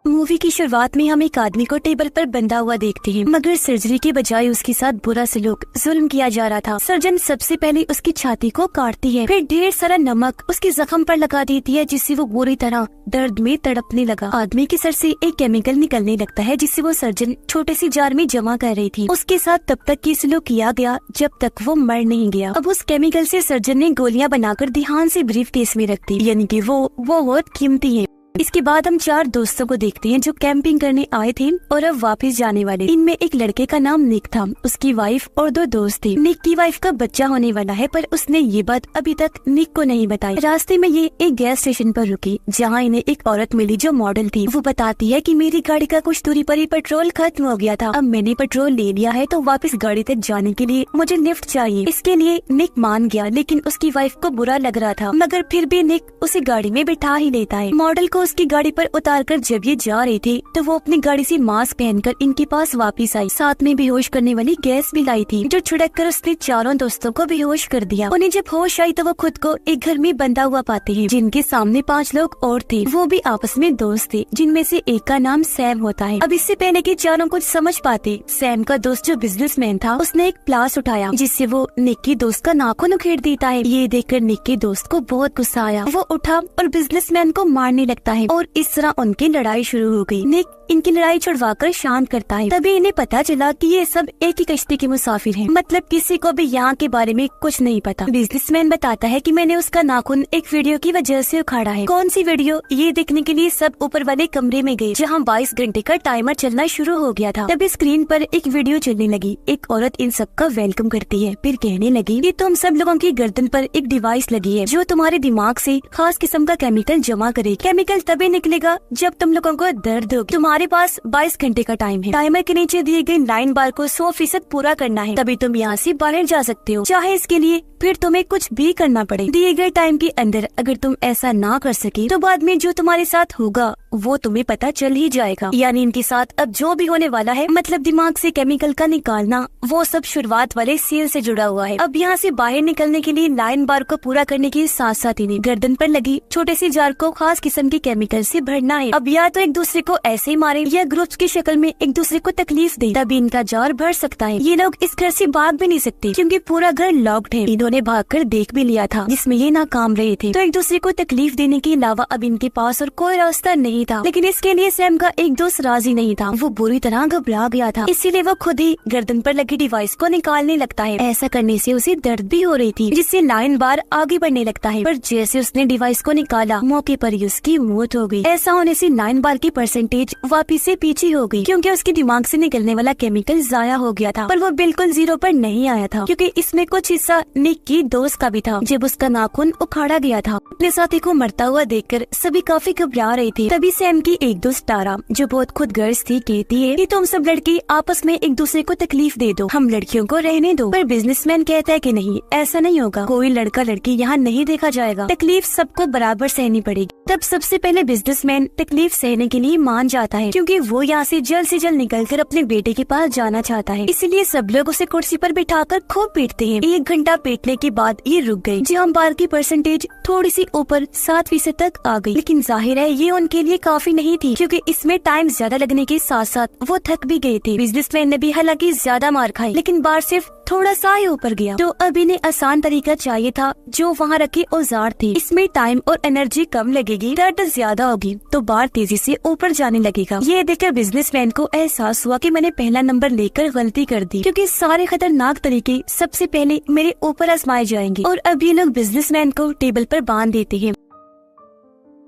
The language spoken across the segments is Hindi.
मूवी की शुरुआत में हम एक आदमी को टेबल पर बंधा हुआ देखते हैं, मगर सर्जरी के बजाय उसके साथ बुरा सलूक जुल्म किया जा रहा था। सर्जन सबसे पहले उसकी छाती को काटती है, फिर ढेर सारा नमक उसके जख्म पर लगा देती है, जिससे वो बुरी तरह दर्द में तड़पने लगा। आदमी के सर से एक केमिकल निकलने लगता है, जिससे वो सर्जन छोटे सी जार में जमा कर रही थी। उसके साथ तब तक की सलूक किया गया जब तक वो मर नहीं गया। अब उस केमिकल से सर्जन ने गोलियां बनाकर ध्यान से ब्रीफ केस में रख दी, यानी कि वो बहुत कीमती है। इसके बाद हम 4 दोस्तों को देखते हैं जो कैंपिंग करने आए थे और अब वापस जाने वाले। इनमें एक लड़के का नाम निक था, उसकी वाइफ और 2 दोस्त थे। निक की वाइफ का बच्चा होने वाला है, पर उसने ये बात अभी तक निक को नहीं बताई। रास्ते में ये एक गैस स्टेशन पर रुकी, जहाँ इन्हें एक औरत मिली जो मॉडल थी। वो बताती है कि मेरी गाड़ी का कुछ दूरी पर ही पेट्रोल खत्म हो गया था, अब मैंने पेट्रोल ले लिया है, तो वापस गाड़ी तक जाने के लिए मुझे लिफ्ट चाहिए। इसके लिए निक मान गया, लेकिन उसकी वाइफ को बुरा लग रहा था, मगर फिर भी निक उसे गाड़ी में बिठा ही लेता है। मॉडल को उसकी गाड़ी पर उतारकर जब ये जा रहे थे तो वो अपनी गाड़ी से मास्क पहनकर इनके पास वापस आई। साथ में बेहोश करने वाली गैस भी लाई थी, जो छिड़क कर उसने चारों दोस्तों को बेहोश कर दिया। उन्हें जब होश आई तो वो खुद को एक घर में बंधा हुआ पाते हैं, जिनके सामने 5 लोग और थे। वो भी आपस में दोस्त थे, जिनमें से एक का नाम सैम होता है। अब इससे पहले कि चारों कुछ समझ पाते, सैम का दोस्त जो बिजनेसमैन था, उसने एक प्लास उठाया, जिससे वो निक की दोस्त का नाखून उखेड़ देता है। ये देखकर निक के दोस्त को बहुत गुस्सा आया। वो उठा और बिजनेसमैन को मारने लगता है और इस तरह उनकी लड़ाई शुरू हो गई। निक इनकी लड़ाई छुड़वाकर शांत करता है। तभी इन्हें पता चला कि ये सब एक ही कश्ती के मुसाफिर हैं, मतलब किसी को भी यहाँ के बारे में कुछ नहीं पता। बिजनेसमैन बताता है कि मैंने उसका नाखून एक वीडियो की वजह से उखाड़ा है। कौन सी वीडियो, ये देखने के लिए सब ऊपर वाले कमरे में गए, जहाँ 22 घंटे का टाइमर चलना शुरू हो गया था। तभी स्क्रीन पर एक वीडियो चलने लगी। एक औरत इन सबका वेलकम करती है, फिर कहने लगी कि तुम सब लोगों की गर्दन पर एक डिवाइस लगी है, जो तुम्हारे दिमाग से खास किस्म का केमिकल जमा करे। केमिकल तभी निकलेगा जब तुम लोगों को दर्द हो। तुम्हारे पास 22 घंटे का टाइम है। टाइमर के नीचे दिए गए लाइन बार को 100% पूरा करना है, तभी तुम यहाँ से बाहर जा सकते हो, चाहे इसके लिए फिर तुम्हें कुछ भी करना पड़े। दिए गए टाइम के अंदर अगर तुम ऐसा ना कर सके तो बाद में जो तुम्हारे साथ होगा वो तुम्हें पता चल ही जाएगा। यानी इनके साथ अब जो भी होने वाला है, मतलब दिमाग से केमिकल का निकालना, वो सब शुरुआत वाले सेल से जुड़ा हुआ है। अब यहाँ से बाहर निकलने के लिए लाइन बार को पूरा करने के साथ साथ इन्हें गर्दन पर लगी छोटे से जार को खास किस्म के केमिकल से भरना है। अब या तो एक दूसरे को ऐसे ही मारे या ग्रुप्स की शक्ल में एक दूसरे को तकलीफ दे, तभी इनका जार भर सकता है। ये लोग इस घर से भाग भी नहीं सकते, क्योंकि पूरा घर लॉक्ड है। इन्होंने भागकर देख भी लिया था, जिसमें ये नाकाम रहे थे। तो एक दूसरे को तकलीफ देने के अलावा अब इनके पास और कोई रास्ता नहीं था। लेकिन इसके लिए सैम का एक दोस्त राजी नहीं था। वो बुरी तरह घबरा गया था, इसीलिए वो खुद ही गर्दन पर लगी डिवाइस को निकालने लगता है। ऐसा करने से उसे दर्द भी हो रही थी, जिससे लाइन बार आगे बढ़ने लगता है। पर जैसे उसने डिवाइस को निकाला, मौके पर ही उसकी मौत हो गई। ऐसा होने से लाइन बार की परसेंटेज वापिस से पीछे हो गई, क्योंकि उसके दिमाग से निकलने वाला केमिकल जाया हो गया था। पर वो बिल्कुल 0 पर नहीं आया था, क्योंकि इसमें कुछ हिस्सा निक की दोस्त का भी था, जब उसका नाखून उखाड़ा गया था। अपने साथी को मरता हुआ देखकर सभी काफी घबरा रहे थे। तभी सैम की एक दोस्त तारा, जो बहुत खुदगर्ज थी, कहती है कि तुम सब लड़की आपस में एक दूसरे को तकलीफ दे दो, हम लड़कियों को रहने दो। पर बिजनेसमैन कहता है कि नहीं, ऐसा नहीं होगा, कोई लड़का लड़की यहाँ नहीं देखा जाएगा, तकलीफ सबको बराबर सहनी पड़ेगी। तब सबसे पहले बिजनेसमैन तकलीफ सहने के लिए मान जाता है, क्योंकि वो यहाँ से जल्द निकलकर अपने बेटे के पास जाना चाहता है। इसलिए सब लोग उसे कुर्सी पर बिठाकर खूब पीटते हैं। 1 घंटा पीटने के बाद ये रुक गई। जहाँ बार की परसेंटेज थोड़ी सी ऊपर 7% तक आ गई, लेकिन जाहिर है ये उनके लिए काफी नहीं थी, क्योंकि इसमें टाइम ज्यादा लगने के साथ साथ वो थक भी गए थे। बिजनेसमैन ने भी हालांकि ज्यादा मार खाई, लेकिन बार सिर्फ थोड़ा सा ही ऊपर गया। तो अब इन्हें आसान तरीका चाहिए था, जो वहाँ रखे औजार थे। इसमें टाइम और एनर्जी कम लगेगी, दर्द ज्यादा होगी, तो बार तेजी से ऊपर जाने लगेगा। ये देखकर बिजनेसमैन को एहसास हुआ कि मैंने पहला नंबर लेकर गलती कर दी, क्योंकि सारे खतरनाक तरीके सबसे पहले मेरे ऊपर आजमाए जाएंगे। और अब ये लोग बिजनेसमैन को टेबल पर बांध देते हैं।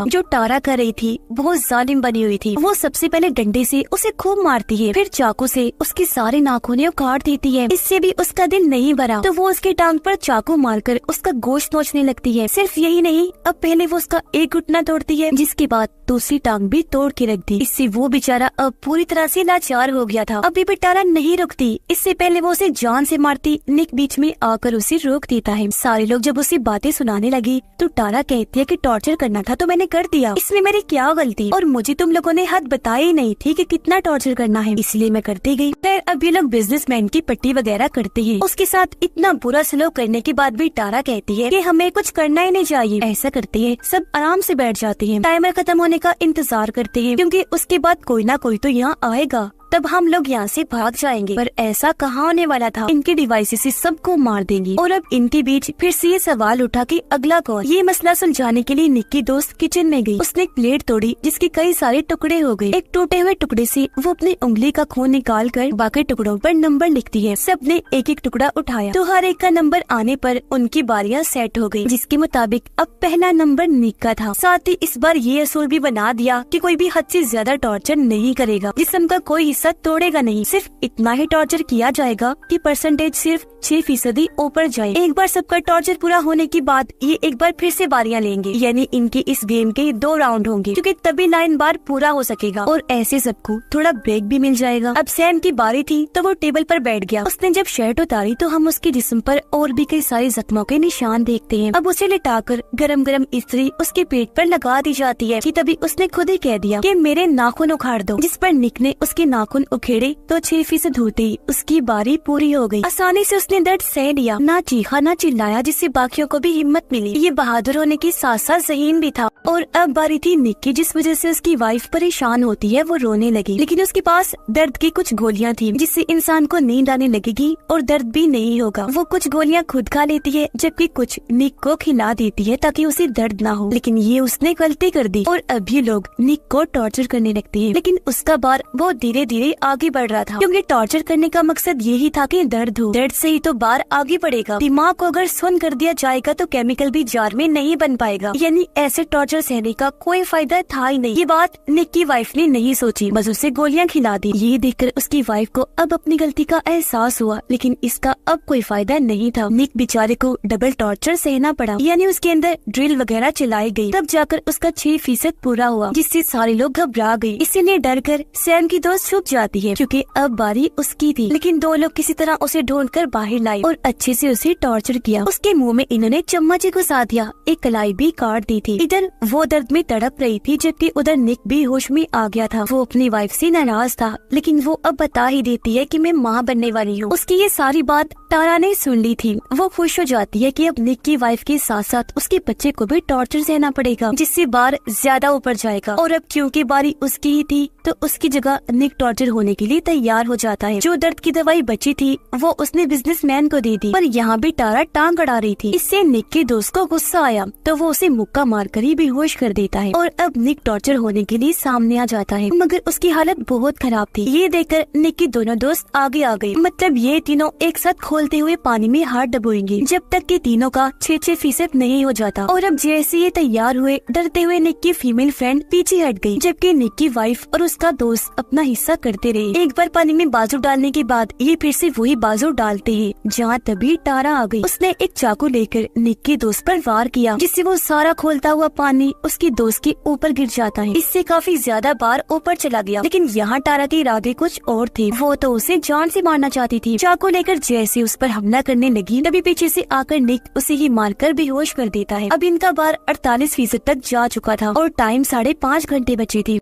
जो तारा कर रही थी बहुत जालिम बनी हुई थी। वो सबसे पहले डंडे से उसे खूब मारती है, फिर चाकू से उसके सारे नाखून काट देती है। इससे भी उसका दिल नहीं भरा, तो वो उसके टांग पर चाकू मारकर उसका गोश्त नोचने लगती है। सिर्फ यही नहीं, अब पहले वो उसका एक घुटना तोड़ती है, जिसके बाद दूसरी टांग भी तोड़ के रख दी। इससे वो बेचारा अब पूरी तरह से लाचार हो गया था। अभी भी तारा नहीं रुकती। इससे पहले वो उसे जान से मारती, निक बीच में आकर उसे रोक देता है। सारे लोग जब उसे बातें सुनाने लगी तो तारा कहती है कि टॉर्चर करना था तो मैंने कर दिया, इसमें मेरी क्या गलती, और मुझे तुम लोगों ने हद बताई ही नहीं थी कि कितना टॉर्चर करना है, इसलिए मैं करती गई। फिर अब ये लोग बिजनेसमैन की पट्टी वगैरह करते हैं। उसके साथ इतना बुरा सलूक करने के बाद भी तारा कहती है कि हमें कुछ करना ही नहीं चाहिए। ऐसा करते हैं, सब आराम से बैठ जाते हैं, टाइमर खत्म होने का इंतजार करते हैं, क्योंकि उसके बाद कोई ना कोई तो यहाँ आएगा, तब हम लोग यहाँ से भाग जाएंगे। पर ऐसा कहाँ होने वाला था, इनके डिवाइसेस से सबको मार देंगी। और अब इनके बीच फिर से ये सवाल उठा कि अगला कौन। ये मसला सुलझाने के लिए निक की दोस्त किचन में गई। उसने एक प्लेट तोड़ी जिसके कई सारे टुकड़े हो गए। एक टूटे हुए टुकड़े से वो अपनी उंगली का खून निकाल कर बाकी टुकड़ों पर नंबर लिखती है। सबने एक एक टुकड़ा उठाया तो हर एक का नंबर आने पर उनकी बारियां सेट हो गयी, जिसके मुताबिक अब पहला नंबर निक का था। साथ ही इस बार ये असूल भी बना दिया कि कोई भी हद से ज्यादा टॉर्चर नहीं करेगा, जिस्म का कोई तोड़ेगा नहीं, सिर्फ इतना ही टॉर्चर किया जाएगा कि परसेंटेज सिर्फ 6% ऊपर जाए। एक बार सबका टॉर्चर पूरा होने के बाद ये एक बार फिर से बारियां लेंगे, यानी इनके इस गेम के 2 राउंड होंगे, क्योंकि तभी 9 बार पूरा हो सकेगा और ऐसे सबको थोड़ा ब्रेक भी मिल जाएगा। अब सैम की बारी थी तो वो टेबल पर बैठ गया। उसने जब शर्ट उतारी तो हम उसके जिस्म पर और भी कई सारे जख्मों के निशान देखते हैं। अब उसे लिटाकर गरम गरम इस्त्री उसके पेट पर लगा दी जाती है कि तभी उसने खुद ही कह दिया कि मेरे नाखून उखाड़ दो, जिस पर निक ने उसके नाखून उखेड़े तो 6% होते ही उसकी बारी पूरी हो गई। आसानी से उसने दर्द सह लिया, ना चीखा ना चिल्लाया, जिससे बाकियों को भी हिम्मत मिली। ये बहादुर होने के साथ साथ ज़हीन भी था। और अब बारी थी निक की, जिस वजह से उसकी वाइफ परेशान होती है। वो रोने लगी, लेकिन उसके पास दर्द की कुछ गोलियां थी जिससे इंसान को नींद आने लगेगी और दर्द भी नहीं होगा। वो कुछ गोलियां खुद खा लेती है जबकि कुछ निक को खिला देती है ताकि उसे दर्द ना हो। लेकिन ये उसने गलती कर दी और अब ये लोग निक को टॉर्चर करने लगते हैं। लेकिन उसका बार वो धीरे धीरे आगे बढ़ रहा था, क्योंकि टॉर्चर करने का मकसद यही था कि दर्द हो, दर्द से ही तो बार आगे बढ़ेगा। दिमाग को अगर सुन कर दिया जाएगा तो केमिकल भी जार में नहीं बन पाएगा, यानी ऐसे टॉर्चर सहने का कोई फायदा था ही नहीं। ये बात निक की वाइफ ने नहीं सोची, बस उसे गोलियां खिला दी। ये देखकर उसकी वाइफ को अब अपनी गलती का एहसास हुआ, लेकिन इसका अब कोई फायदा नहीं था। निक बेचारे को डबल टॉर्चर सहना पड़ा, यानी उसके अंदर ड्रिल वगैरह चलाई गई, तब जाकर उसका 6% पूरा हुआ, जिससे सारे लोग घबरा गए। इसीलिए डर कर सैम की दोस्त छुप जाती है, क्योंकि अब बारी उसकी थी। लेकिन 2 लोग किसी तरह उसे ढूंढकर बाहर लाए और अच्छे से उसे टॉर्चर किया। उसके मुंह में इन्होंने चम्मच घुसा दिया, एक कलाई भी काट दी थी। इधर वो दर्द में तड़प रही थी, जबकि उधर निक भी होश में आ गया था। वो अपनी वाइफ से नाराज था, लेकिन वो अब बता ही देती है कि मैं माँ बनने वाली हूँ। उसकी ये सारी बात तारा ने सुन ली थी। वो खुश हो जाती है कि अब निक की वाइफ के साथ साथ उसके बच्चे को भी टॉर्चर सहना पड़ेगा, जिससे बार ज्यादा ऊपर जाएगा। और अब क्योंकि बारी उसकी ही थी तो उसकी जगह निक टॉर्चर होने के लिए तैयार हो जाता है। जो दर्द की दवाई बची थी वो उसने बिजनेसमैन को दे दी, पर यहाँ भी तारा टांग अड़ा रही थी। इससे निक के दोस्त को गुस्सा आया तो वो उसे मुक्का मारकर ही बेहोश कर देता है। और अब निक टॉर्चर होने के लिए सामने आ जाता है, मगर उसकी हालत बहुत खराब थी। ये देखकर निक के दोनों दोस्त आगे आ गए, मतलब ये तीनों एक साथ खोलते हुए पानी में हाथ डबोएंगे जब तक कि तीनों का 6% नहीं हो जाता। और अब जैसे ये तैयार हुए, डरते हुए निक की फीमेल फ्रेंड पीछे हट गई, जबकि निक की वाइफ और उसका दोस्त अपना हिस्सा करते रहे। एक बार पानी में बाजू डालने के बाद ये फिर से वही बाजू डालते हैं जहाँ तभी तारा आ गई। उसने एक चाकू लेकर निक के दोस्त पर वार किया, जिससे वो सारा खोलता हुआ पानी उसके दोस्त के ऊपर गिर जाता है। इससे काफी ज्यादा बार ऊपर चला गया। लेकिन यहाँ तारा के इरादे कुछ और थे, वो तो उसे जान से मारना चाहती थी। चाकू लेकर जैसे उस पर हमला करने लगी, तभी पीछे से आकर निक उसे ही मारकर बेहोश कर देता है। अब इनका बार 48% तक जा चुका था और टाइम 5.5 घंटे बचे थे।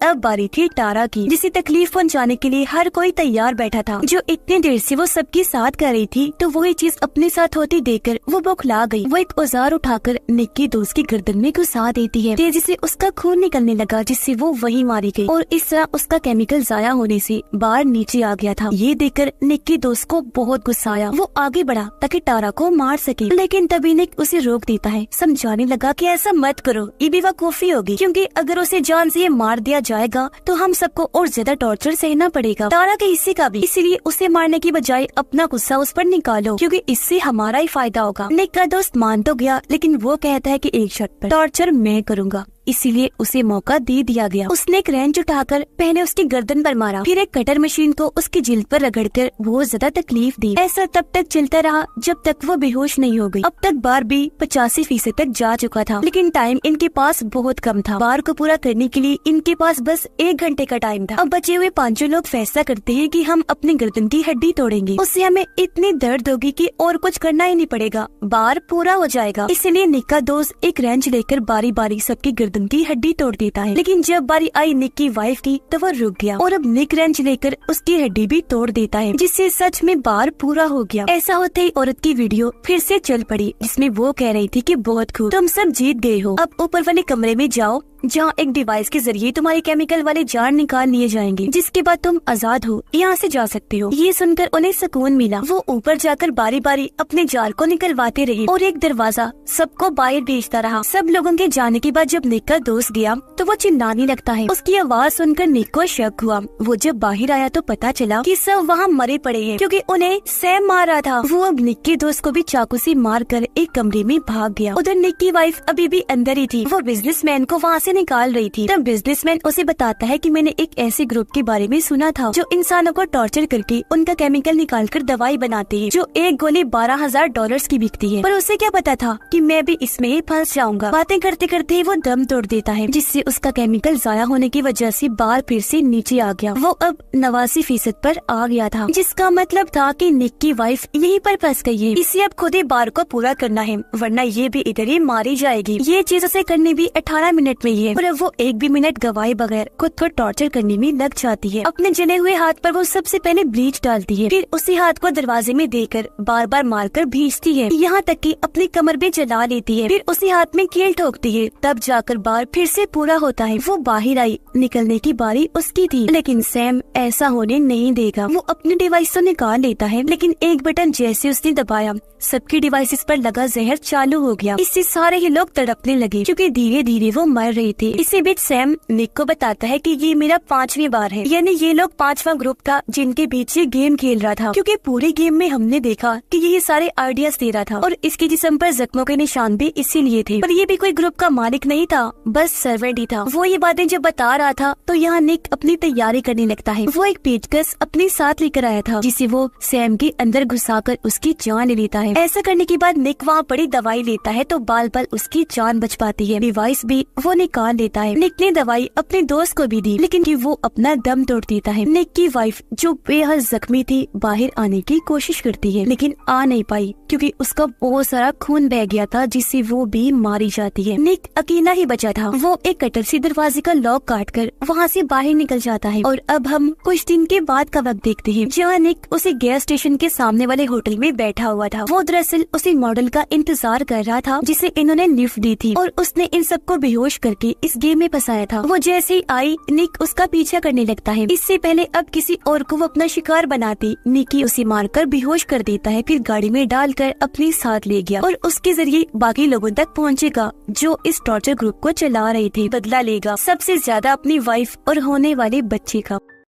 अब बारी थी तारा की, जिसे तकलीफ पहुंचाने के लिए हर कोई तैयार बैठा था। जो इतने देर से वो सबके साथ कर रही थी, तो वही चीज अपने साथ होती देखकर वो बौखला गई। वो एक औजार उठाकर निक की दोस्त की गर्दन में घुसा देती है। तेजी से उसका खून निकलने लगा, जिससे वो वही मारी गई और इस तरह उसका केमिकल जाया होने से बाहर नीचे आ गया था। ये देखकर निक की दोस्त को बहुत गुस्सा आया। वो आगे बढ़ा ताकि तारा को मार सके, लेकिन तभी निक उसे रोक देता है, समझाने लगा कि ऐसा मत करो, ये बेवकूफी होगी, क्योंकि अगर उसे जान से मार दिया जाएगा तो हम सबको और ज्यादा टॉर्चर सहना पड़ेगा, तारा के हिस्से का भी। इसीलिए उसे मारने की बजाय अपना गुस्सा उस पर निकालो, क्योंकि इससे हमारा ही फायदा होगा। निक का दोस्त मान तो गया, लेकिन वो कहता है कि एक शर्त पर, टॉर्चर मैं करूँगा। इसीलिए उसे मौका दे दिया गया। उसने एक रेंच उठाकर पहले उसकी गर्दन पर मारा, फिर एक कटर मशीन को उसकी जिल्द पर रगड़कर बहुत ज्यादा तकलीफ दी। ऐसा तब तक चलता रहा जब तक वो बेहोश नहीं हो गई। अब तक बार भी 85% तक जा चुका था, लेकिन टाइम इनके पास बहुत कम था। बार को पूरा करने के लिए इनके पास बस 1 घंटे का टाइम था। अब बचे हुए 5 लोग फैसला करते हैं कि हम अपनी गर्दन की हड्डी तोड़ेंगे, उससे हमें इतनी दर्द होगी कि और कुछ करना ही नहीं पड़ेगा, बार पूरा हो जाएगा। इसलिए निक का दोस्त एक रेंच लेकर बारी बारी सबकी गर्दन की हड्डी तोड़ देता है। लेकिन जब बारी आई निक की वाइफ की तो वो रुक गया और अब निक रेंच लेकर उसकी हड्डी भी तोड़ देता है, जिससे सच में बार पूरा हो गया। ऐसा होते ही औरत की वीडियो फिर से चल पड़ी, जिसमें वो कह रही थी कि बहुत खूब, तुम सब जीत गए हो। अब ऊपर वाले कमरे में जाओ जहाँ एक डिवाइस के जरिए तुम्हारे केमिकल वाले जार निकाल लिए जाएंगे, जिसके बाद तुम आजाद हो, यहाँ से जा सकते हो। ये सुनकर उन्हें सुकून मिला। वो ऊपर जाकर बारी बारी अपने जार को निकलवाते रहे और एक दरवाजा सबको बाहर भेजता रहा। सब लोगों के जाने के बाद जब निक का दोस्त गया तो वो चिल्लाने लगता है। उसकी आवाज सुनकर निक को शक हुआ। वो जब बाहर आया तो पता चला कि सब वहाँ मरे पड़े हैं, क्योंकि उन्हें सैम मार रहा था। वो अब निक के दोस्त को भी चाकू से मार कर एक कमरे में भाग गया। उधर निक की वाइफ अभी भी अंदर ही थी। वो बिजनेसमैन को वहाँ निकाल रही थी। तब बिजनेसमैन उसे बताता है कि मैंने एक ऐसे ग्रुप के बारे में सुना था जो इंसानों को टॉर्चर करके उनका केमिकल निकालकर दवाई बनाते हैं, जो एक गोली $12,000 की बिकती है। पर उसे क्या पता था कि मैं भी इसमें ही फंस जाऊंगा। बातें करते करते वो दम तोड़ देता है, जिससे उसका केमिकल जाया होने की वजह से बार फिर से नीचे आ गया। वो अब 89% पर आ गया था, जिसका मतलब था कि निक की वाइफ यहीं पर फंस गई है। इसे अब खुद ही बार को पूरा करना है, वरना ये भी इधर ही मारी जाएगी। ये चीज उसे करनी भी 18 मिनट में ही है, और वो एक भी मिनट गवाए बगैर खुद को टॉर्चर करने में लग जाती है। अपने जले हुए हाथ पर वो सबसे पहले ब्लीच डालती है, फिर उसी हाथ को दरवाजे में देकर बार बार मारकर भींचती है, यहाँ तक कि अपनी कमर भी जला लेती है। फिर उसी हाथ में कील ठोकती है, तब जाकर बार फिर से पूरा होता है। वो बाहर आई, निकलने की बारी उसकी थी, लेकिन सैम ऐसा होने नहीं देगा। वो अपने डिवाइस तो निकाल लेता है, लेकिन एक बटन जैसे उसने दबाया, सबकी डिवाइसेस पर लगा जहर चालू हो गया। इससे सारे ही लोग तड़पने लगे, क्योंकि धीरे धीरे वो मर रहे थे। इसी बीच सैम निक को बताता है कि ये मेरा 5वीं बार है, यानी ये लोग 5वां ग्रुप था जिनके बीच ये गेम खेल रहा था, क्योंकि पूरे गेम में हमने देखा कि ये सारे आइडियाज दे रहा था और इसके जिस्म पर जख्मों के निशान भी इसीलिए थे। पर ये भी कोई ग्रुप का मालिक नहीं था, बस सर्वेंट ही था। वो ये बातें जब बता रहा था तो यहाँ निक अपनी तैयारी करने लगता है। वो एक पेचकस अपने साथ लेकर आया था, जिसे वो सैम के अंदर घुसाकर उसकी जान ले लेता है। ऐसा करने के बाद निक वहाँ बड़ी दवाई लेता है तो बाल बाल उसकी जान बच पाती है। डिवाइस भी वो निकाल लेता है। निक ने दवाई अपने दोस्त को भी दी, लेकिन कि वो अपना दम तोड़ देता है। निक की वाइफ जो बेहद जख्मी थी बाहर आने की कोशिश करती है, लेकिन आ नहीं पाई, क्योंकि उसका बहुत सारा खून बह गया था, जिससे वो भी मारी जाती है। निक अकेला ही बचा था। वो एक कटर से दरवाजे का लॉक काटकर वहाँ से बाहर निकल जाता है। और अब हम कुछ दिन के बाद का वक्त देखते हैं, जहाँ निक उसे गैस स्टेशन के सामने वाले होटल में बैठा हुआ था। वो दरअसल उसी मॉडल का इंतजार कर रहा था जिसे इन्होंने लिफ्ट दी थी, और उसने इन सबको बेहोश करके इस गेम में फंसाया था। वो जैसे ही आई, निक उसका पीछा करने लगता है। इससे पहले अब किसी और को वो अपना शिकार बनाती, निकी उसे मारकर बेहोश कर देता है, फिर गाड़ी में डालकर अपने साथ ले गया और उसके जरिए बाकी लोगों तक पहुंचेगा जो इस टॉर्चर ग्रुप को चला रहे थे। बदला लेगा सबसे ज्यादा अपनी वाइफ और होने वाले बच्चे का।